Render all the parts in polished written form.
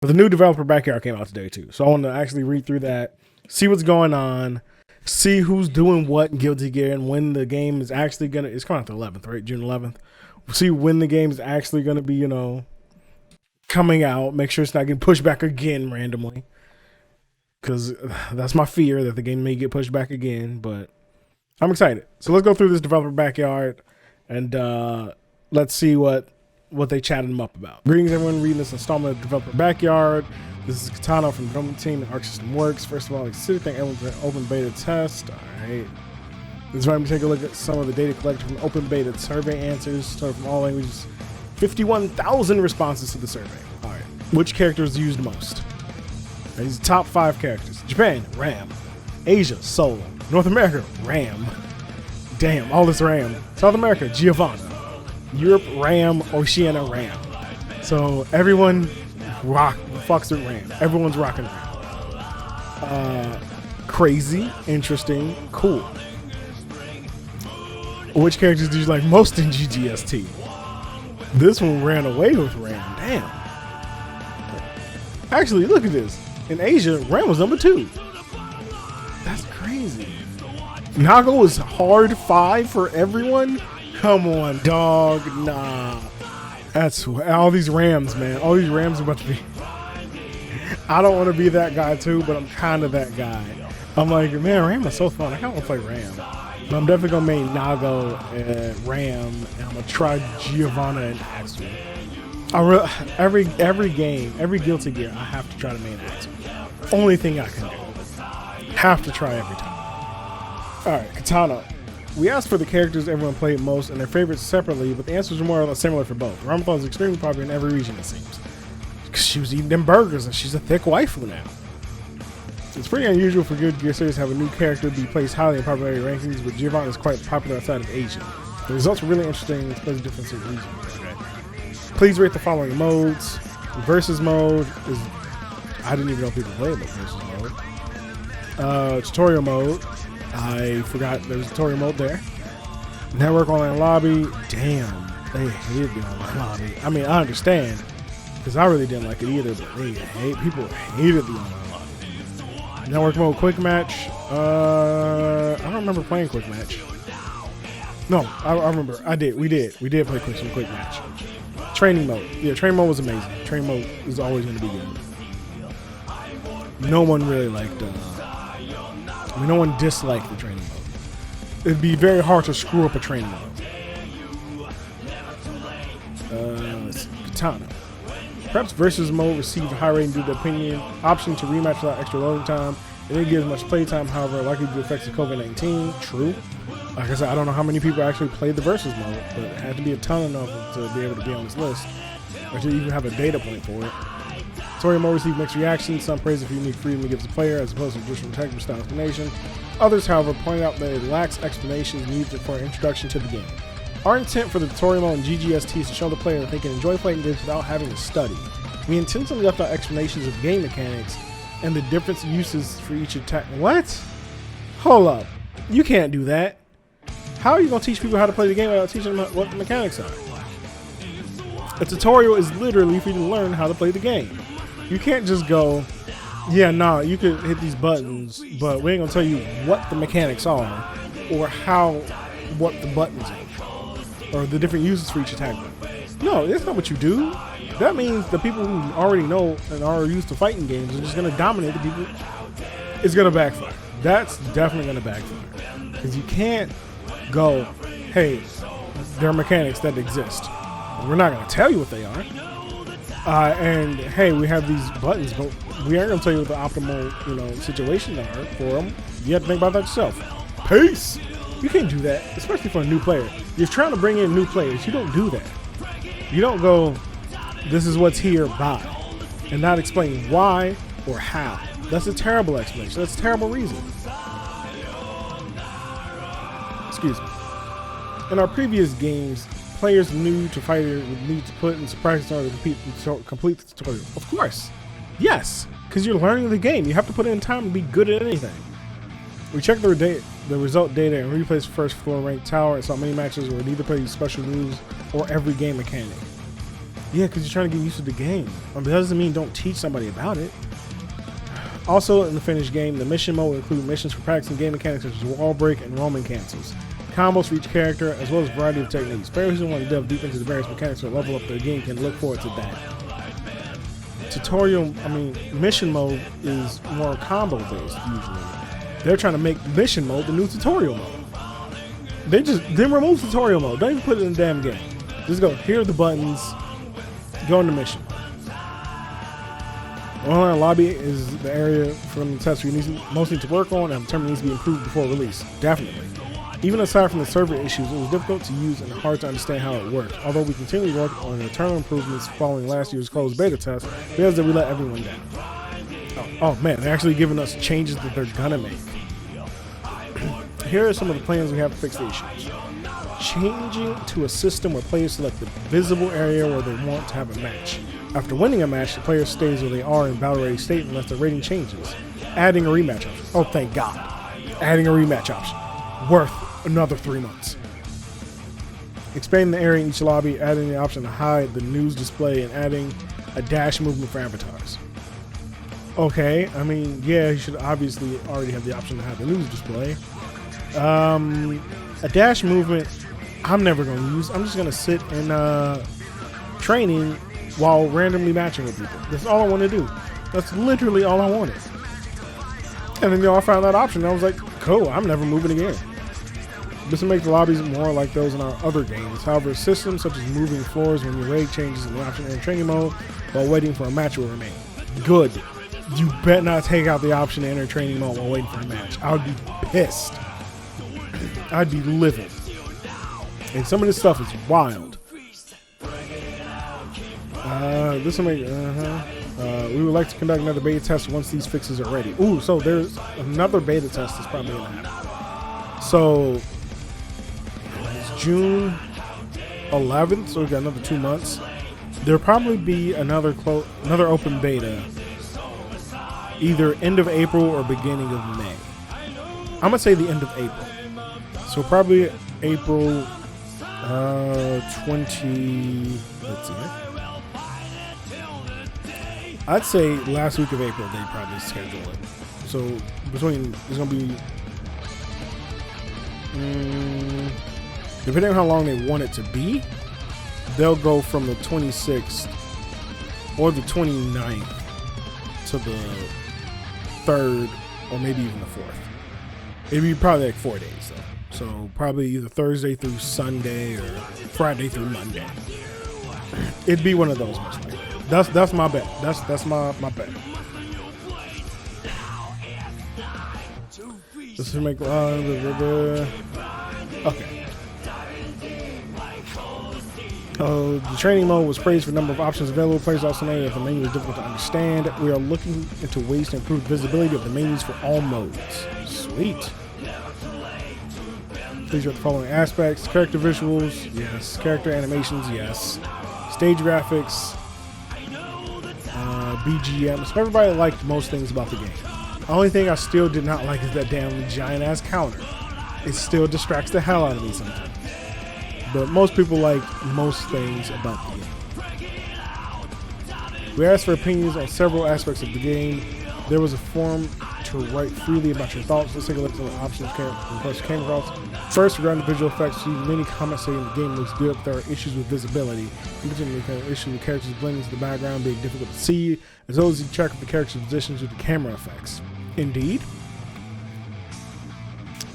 But the new developer backyard came out today too. So I want to actually read through that, see what's going on, see who's doing what in Guilty Gear, and when the game is actually gonna. It's coming out the 11th, right? June 11th. We'll see when the game is actually gonna be, coming out. Make sure it's not getting pushed back again randomly, because that's my fear, that the game may get pushed back again. But I'm excited. So let's go through this developer backyard and let's see what they chatted them up about. Greetings everyone reading this installment of Developer Backyard. This is Katano from the development team at Arc System Works. First of all, I thank everyone for an open beta test. Alright. This is why we take a look at some of the data collected from open beta survey answers, starting from all languages. 51,000 responses to the survey. Alright. Which characters used most? These are top 5 characters. Japan, Ram. Asia, Soul. North America, Ram. Damn, all this Ram. South America, Giovanna. Europe, Ram. Oceania, Ram. So everyone fucks with Ram. Everyone's rocking Ram. Crazy, interesting, cool. Which characters did you like most in GGST? This one ran away with Ram. Damn. Actually, look at this. In Asia, Ram was number 2. That's crazy. Nago was hard 5 for everyone? Come on, dog. Nah. That's all these Rams, man. All these Rams are about to be. I don't want to be that guy too, but I'm kind of that guy. I'm like, man, Ram is so fun. I kind of want to play Ram. But I'm definitely going to main Nago and Ram, and I'm going to try Giovanna and Axel. Every game, every Guilty Gear, I have to try to main Axel. Only thing I can do. Have to try every time. Alright, Katano. We asked for the characters everyone played most and their favorites separately, but the answers were more or less similar for both. Ramathon is extremely popular in every region, it seems. She was eating them burgers and she's a thick waifu now. It's pretty unusual for Guilty Gear series to have a new character be placed highly in popularity rankings, but Giovanna is quite popular outside of Asia. The results were really interesting, especially different in regions. Okay. Please rate the following modes. Versus mode is... I didn't even know people played the versus mode. Tutorial mode. I forgot there was a tutorial mode there. Network online lobby. Damn, they hated the online lobby. I mean, I understand, because I really didn't like it either, but people hated the online lobby. Network mode quick match. I don't remember playing quick match. No, I remember. We did play some quick match. Training mode. Yeah, training mode was amazing. Training mode is always going to be good. No one really liked no one disliked the training mode. It'd be very hard to screw up a training mode. Let's see. Katana. Perhaps versus mode received a high rating due to the opinion. Option to rematch without extra loading time. It didn't give much play time, however, likely due to effects of COVID-19. True. Like I said, I don't know how many people actually played the versus mode, but it had to be a ton enough to be able to be on this list, or to even have a data point for it. Tutorial mode received mixed reactions. Some praise it for unique freedom it gives the player as opposed to traditional technical style explanation. Others, however, point out that it lacks explanations needed for an introduction to the game. Our intent for the tutorial mode in GGST is to show the player that they can enjoy playing games without having to study. We intentionally left out explanations of game mechanics and the different uses for each attack. What? Hold up. You can't do that. How are you going to teach people how to play the game without teaching them what the mechanics are? A tutorial is literally for you to learn how to play the game. You can't just go, yeah, nah, you could hit these buttons, but we ain't gonna tell you what the mechanics are, or what the buttons are, or the different uses for each attack button. No, that's not what you do. That means the people who already know and are used to fighting games are just gonna dominate the people. It's gonna backfire. That's definitely gonna backfire. Because you can't go, hey, there are mechanics that exist. We're not gonna tell you what they are. And hey, we have these buttons, but we aren't gonna tell you what the optimal, situation are for them. You have to think about that yourself. Peace. You can't do that, especially for a new player. You're trying to bring in new players. You don't do that. You don't go, this is what's here, bye, and not explain why or how. That's a terrible explanation. That's a terrible reason. Excuse me. In our previous games, players new to fighter would need to put into practice in order to complete the tutorial. Of course. Yes. Because you're learning the game. You have to put in time to be good at anything. We checked the result data and replays first floor ranked tower and saw many matches where neither plays special moves or every game mechanic. Yeah, because you're trying to get used to the game. That doesn't mean don't teach somebody about it. Also, in the finished game, the mission mode will include missions for practicing game mechanics such as wall break and roaming cancels, combos for each character, as well as a variety of techniques. Players who want to delve deep into the various mechanics or level up their game can look forward to that. Mission mode is more combo based usually. They're trying to make mission mode the new tutorial mode. They just didn't remove tutorial mode. Don't even put it in the damn game. Just go, here are the buttons, go into mission mode. Online lobby is the area from the test we most need to work on and determine needs to be improved before release. Definitely. Even aside from the server issues, it was difficult to use and hard to understand how it worked. Although we continue to work on internal improvements following last year's closed beta test, because we let everyone down. Oh man, they're actually giving us changes that they're gonna make. Here are some of the plans we have to fix the issues. Changing to a system where players select the visible area where they want to have a match. After winning a match, the player stays where they are in battle ready state unless the rating changes. Adding a rematch option. Oh, thank God. Adding a rematch option. Worth another 3 months. Expanding the area in each lobby, adding the option to hide the news display, and adding a dash movement for avatars. Okay, I mean, yeah, you should obviously already have the option to have the news display. A dash movement, I'm never going to use. I'm just going to sit in training while randomly matching with people. That's all I want to do. That's literally all I wanted. And then I found that option. And I was like, cool, I'm never moving again. This will make the lobbies more like those in our other games. However, systems such as moving floors when your raid changes in the option in training mode while waiting for a match will remain. Good. You better not take out the option to enter training mode while waiting for a match. I would be pissed. I'd be livid. And some of this stuff is wild. This will make. We would like to conduct another beta test once these fixes are ready. Ooh, so there's another beta test that's probably gonna happen. So it's June 11th, so we got another 2 months. There'll probably be another open beta, either end of April or beginning of May. I'm gonna say the end of April. So probably April 20. Let's see. I'd say last week of April they probably schedule it. So between it's gonna be depending on how long they want it to be, they'll go from the 26th or the 29th to the 3rd or maybe even the 4th. It'd be probably like 4 days though. So probably either Thursday through Sunday or Friday through Monday. It'd be one of those most likely. That's my bet. That's my bet. Just to make okay. The training mode was praised for the number of options available. Players also noted that the menu is difficult to understand. We are looking into ways to improve visibility of the menus for all modes. Sweet. Please read the following aspects: character visuals, yes. Character animations, yes. Stage graphics, BGM. So everybody liked most things about the game. The only thing I still did not like is that damn giant ass counter. It still distracts the hell out of me sometimes. But most people like most things about the game. We asked for opinions on several aspects of the game. There was a forum to write freely about your thoughts. Let's take a look at some of the options came across. First, regarding the visual effects, see many comments saying the game looks good, but there are issues with visibility. In particular, the issue with characters blending into the background being difficult to see, as well as you check the character's positions with the camera effects. Indeed.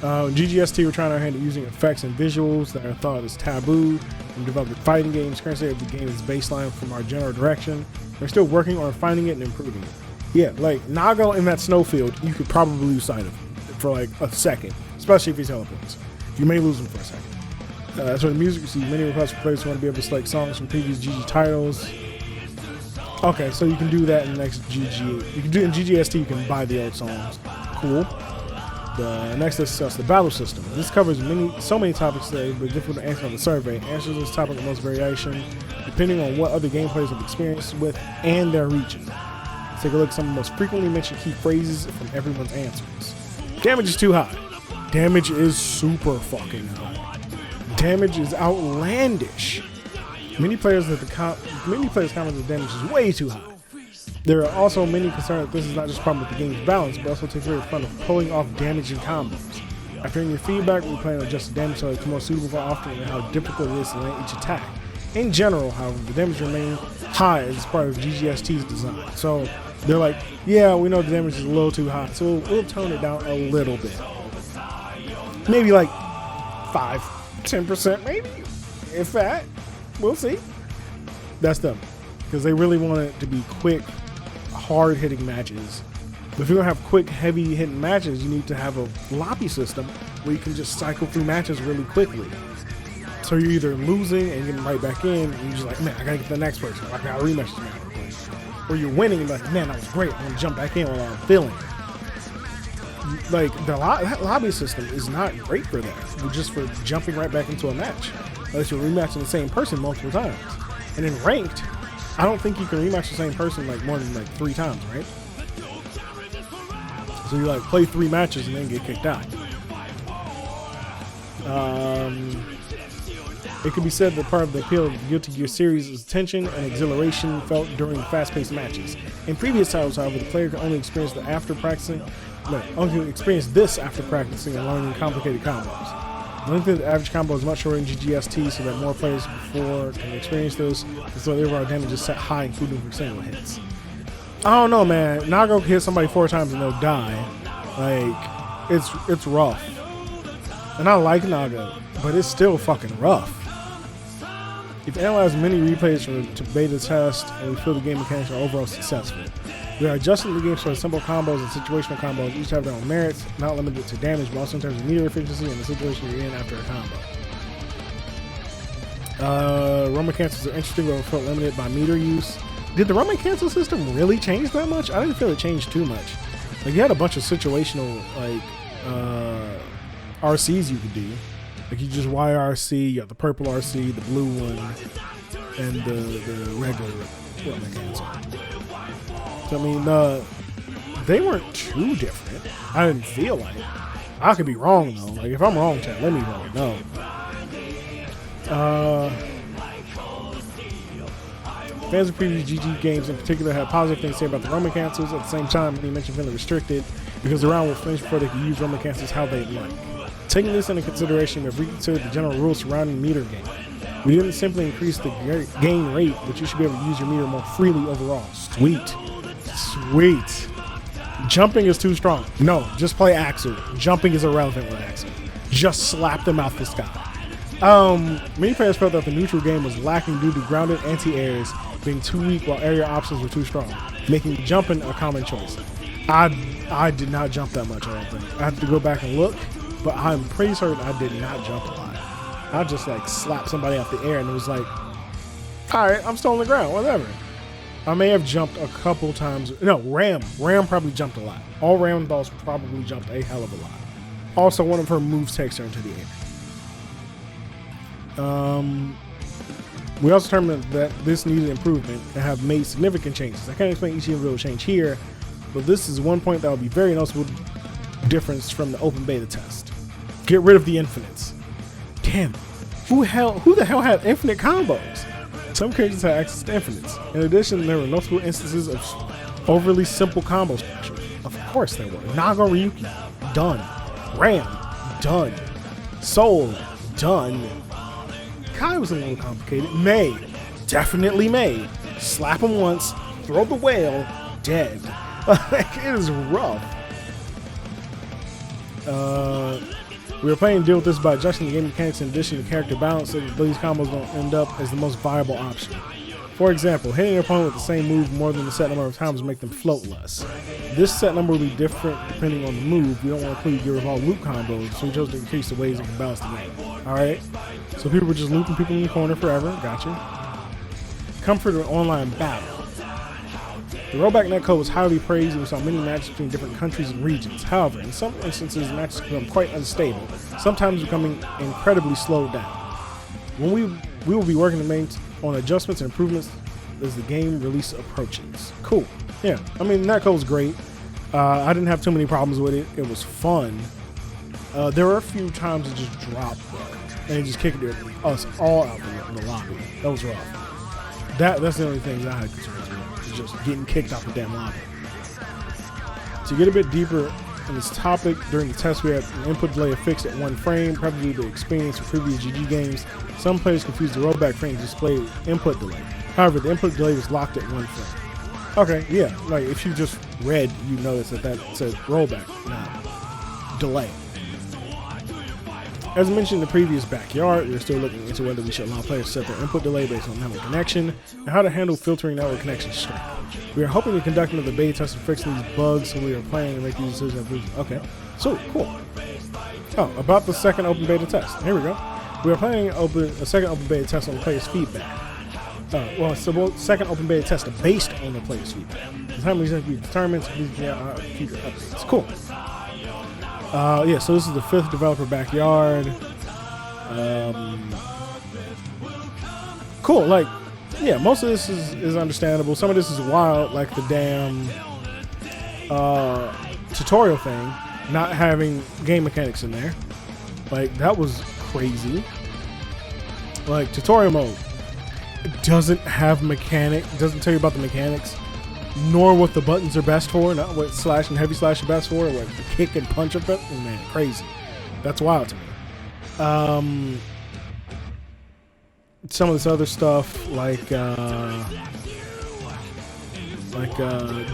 GGST were trying our hand at using effects and visuals that are thought as taboo in developing fighting games. Current state of the game is baseline from our general direction. We're still working on refining it and improving it. Yeah, like Nago in that snowfield, you could probably lose sight of him for like a second, especially if he teleports. You may lose him for a second. As for the music, you see many requests for players who want to be able to select songs from previous GG titles. Okay, so you can do that in the next GG. You can do it in GGST, you can buy the old songs. Cool. The next let's discuss the battle system. This covers so many topics today, but difficult to answer on the survey. Answers this topic with most variation, depending on what other game players have experienced with and their region. Let's take a look at some of the most frequently mentioned key phrases from everyone's answers. Damage is too high. Damage is super fucking high. Damage is outlandish. Many players comment the damage is way too high. There are also many concerns that this is not just a problem with the game's balance, but also takes away the fun of pulling off damaging combos. After hearing your feedback, we plan to adjust the damage so it's more suitable for often and how difficult it is to land each attack. In general, however, the damage remains high as part of GGST's design. So they're like, yeah, we know the damage is a little too high, so we'll tone it down a little bit. Maybe like 5-10% maybe, if that. We'll see. That's them. Because they really want it to be quick, hard-hitting matches. But if you're going to have quick, heavy-hitting matches, you need to have a lobby system where you can just cycle through matches really quickly. So you're either losing and getting right back in, and you're just like, man, I got to get the next person. I got to rematch this match. Or you're winning and like, man, that was great. I'm going to jump back in while I'm feeling it. Like, that lobby system is not great for that. Just for jumping right back into a match. Unless you're rematching the same person multiple times. And in ranked, I don't think you can rematch the same person like more than like 3 times, right? So you like play 3 matches and then get kicked out. It could be said that part of the appeal of the Guilty Gear series is tension and exhilaration felt during fast-paced matches. In previous titles, however, the player can only experience this after practicing and learning complicated combos. The length of the average combo is much shorter in GGST, so that more players before can experience this. So the overall damage is set high, including for single hits. I don't know, man. Nago can hit somebody 4 times and they'll die. Like, it's rough. And I like Nago, but it's still fucking rough. We've analyzed many replays to beta test, and we feel the game mechanics are overall successful. We are adjusting the game so simple combos and situational combos each have their own merits, not limited to damage, but also in terms of meter efficiency and the situation you're in after a combo. Roman cancels are interesting, but felt limited by meter use. Did the Roman cancel system really change that much? I didn't feel it changed too much. Like, you had a bunch of situational, like, RCs you could do. Like, you just YRC, you got the purple RC, the blue one, and the regular Roman cancel. So, I mean, they weren't too different. I didn't feel like it. I could be wrong, though. Like, if I'm wrong, chat, let me know. Fans of previous GG games in particular had positive things to say about the Roman cancels. At the same time, they mentioned feeling restricted because the round was finished before they could use Roman cancels how they like. Taking this into consideration, we have reconsidered the general rules surrounding meter gain. We didn't simply increase the gain rate, but you should be able to use your meter more freely overall. Sweet. Jumping is too strong. No, just play Axel. Jumping is irrelevant with Axel. Just slap them out the sky. Many players felt that the neutral game was lacking due to grounded anti-airs being too weak while area options were too strong, making jumping a common choice. I did not jump that much, I don't think. I have to go back and look, but I'm pretty certain I did not jump a lot. I just like slapped somebody off the air and it was like, alright, I'm still on the ground, whatever. I may have jumped a couple times. No, Ram probably jumped a lot. All Ram dolls probably jumped a hell of a lot. Also, one of her moves takes her into the air. We also determined that this needed improvement and have made significant changes. I can't explain each individual change here, but this is one point that will be very noticeable difference from the open beta test. Get rid of the infinites. Damn, who the hell had infinite combos? Some characters had access to infinites. In addition, there were multiple instances of overly simple combo structure. Of course there were. Nago Ryuki, done. Ram, done. Soul, done. Kai was a little complicated. May, definitely May. Slap him once, throw the whale, dead. Like, it is rough. We were planning to deal with this by adjusting the game mechanics in addition to character balance so that these combos don't end up as the most viable option. For example, hitting an opponent with the same move more than a set number of times will make them float less. This set number will be different depending on the move. We don't want to include your revolve loop combos, so we chose to increase the ways we can balance the game. Alright? So people were just looping people in the corner forever. Gotcha. Comfort of online battle. The rollback netcode was highly praised and we saw many matches between different countries and regions. However, in some instances, matches become quite unstable, sometimes becoming incredibly slowed down. When we will be working on adjustments and improvements as the game release approaches. Cool. Yeah, I mean, netcode was great. I didn't have too many problems with it. It was fun. There were a few times it just dropped, though. and he just kicked us all out of the lobby. That was rough. That's the only thing I had concerns with, is just getting kicked out the damn lobby. To get a bit deeper in this topic, during the test we had an input delay fixed at 1 frame, probably the experience of previous GG games. Some players confused the rollback frame to display input delay. However, the input delay was locked at 1 frame. Okay, yeah, like if you just read, you notice that says rollback, not delay. As mentioned in the previous backyard, we're still looking into whether we should allow players to set their input delay based on network connection and how to handle filtering network connection strength. We are hoping to conduct another beta test to fix these bugs, so we are planning to make these decisions. Okay, so cool. Oh, about the second open beta test. Here we go. We are planning a second open beta test on the players' feedback. Second open beta test based on the players' feedback. The time is to be determined. Future updates. Cool. Yeah, so this is the 5th developer backyard. Cool, like, yeah, most of this is understandable. Some of this is wild, like the damn tutorial thing, not having game mechanics in there. Like, that was crazy. Like, tutorial mode doesn't have doesn't tell you about the mechanics, nor what the buttons are best for, not what slash and heavy slash are best for, what the kick and punch are best. Oh, man, crazy. That's wild to me. Some of this other stuff, like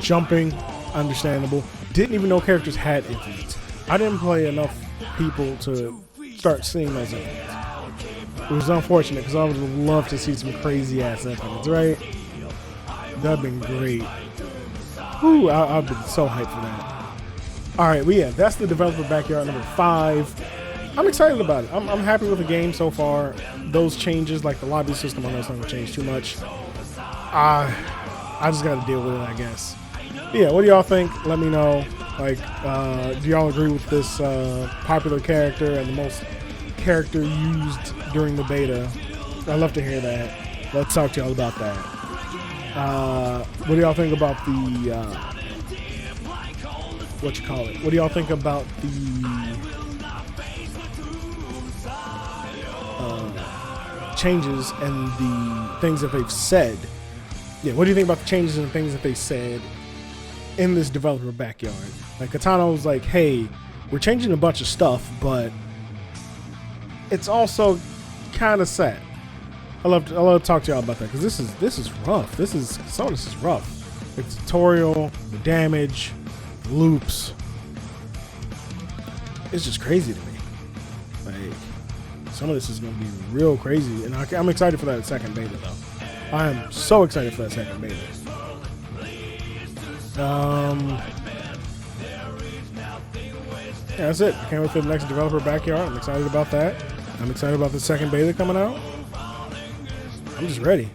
jumping, understandable. Didn't even know characters had infinites. I didn't play enough people to start seeing those infinites. It was unfortunate because I would have loved to see some crazy ass infinites, right? That'd been great. Whew, I've been so hyped for that. Alright, well yeah, that's the developer backyard number 5. I'm excited about it. I'm happy with the game so far. Those changes, like the lobby system, I know it's not going to change too much. I just got to deal with it, I guess. Yeah, what do y'all think? Let me know. Like, do y'all agree with this popular character and the most character used during the beta? I'd love to hear that. Let's talk to y'all about that. What do y'all think about the what do y'all think about the changes and the things that they've said? Yeah, what do you think about the changes and the things that they said in this developer backyard? Like, Katano was like, hey, we're changing a bunch of stuff, but it's also kind of sad. I love to talk to y'all about that, because this is rough. Some of this is rough. The tutorial, the damage, the loops. It's just crazy to me. Like, some of this is gonna be real crazy, and I'm excited for that second beta though. I am so excited for that second beta. Yeah, that's it. I can't wait for the next developer backyard. I'm excited about that. I'm excited about the second beta coming out. I'm just ready.